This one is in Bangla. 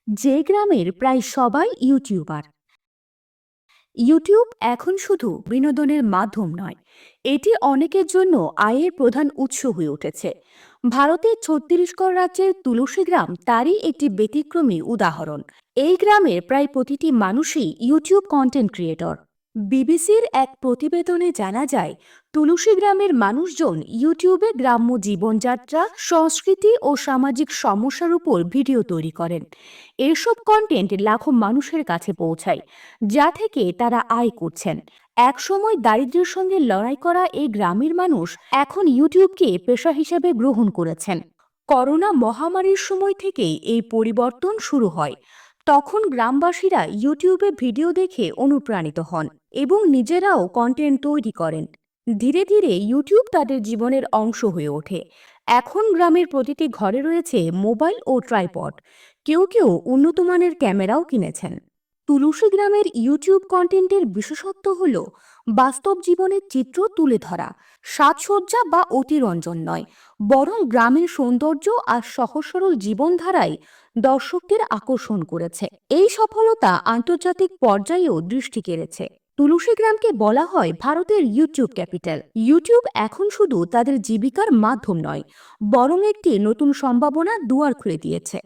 যে গ্রামের প্রায় সবাই ইউটিউবার। ইউটিউব এখন শুধু বিনোদনের মাধ্যম নয়, এটি অনেকের জন্য আয়ের প্রধান উৎস হয়ে উঠেছে। ভারতের ছত্তিশগড় রাজ্যের তুলসী গ্রাম তারই একটি ব্যতিক্রমী উদাহরণ। এই গ্রামের প্রায় প্রতিটি মানুষই ইউটিউব কন্টেন্ট ক্রিয়েটর। বিবিসির এক প্রতিবেদনে জানা যায়, তুলসী গ্রামের মানুষজন ইউটিউবে গ্রাম্য জীবনযাত্রা, সংস্কৃতি ও সামাজিক সমস্যার উপর ভিডিও তৈরি করেন। এসব কন্টেন্ট লাখো মানুষের কাছে পৌঁছায়, যা থেকে তারা আয় করছেন। একসময় দারিদ্র্যের সঙ্গে লড়াই করা এই গ্রামের মানুষ এখন ইউটিউবকে পেশা হিসেবে গ্রহণ করেছেন। করোনা মহামারীর সময় থেকেই এই পরিবর্তন শুরু হয়। তখন গ্রামবাসীরা ইউটিউবে ভিডিও দেখে অনুপ্রাণিত হন এবং নিজেরাও কন্টেন্ট তৈরি করেন। ধীরে ধীরে ইউটিউব তাদের জীবনের অংশ হয়ে ওঠে। এখন গ্রামের প্রতিটি ঘরে রয়েছে মোবাইল ও ট্রাইপড। কেউ কেউ উন্নত মানের ক্যামেরাও কিনেছেন। তুলসী গ্রামের ইউটিউব কন্টেন্টের বিশেষত্ব হল বাস্তব জীবনের চিত্র তুলে ধরা। সাজসজ্জা বা অতিরঞ্জন নয়, বরং গ্রামের সৌন্দর্য আর সহজ সরল জীবনধারায় দর্শকদের আকর্ষণ করেছে। এই সফলতা আন্তর্জাতিক পর্যায়েও দৃষ্টি কেড়েছে। তুলসী গ্রামকে বলা হয় ভারতের ইউটিউব ক্যাপিটাল। ইউটিউব এখন শুধু তাদের জীবিকার মাধ্যম নয়, বরং একটি নতুন সম্ভাবনার দুয়ার খুলে দিয়েছে।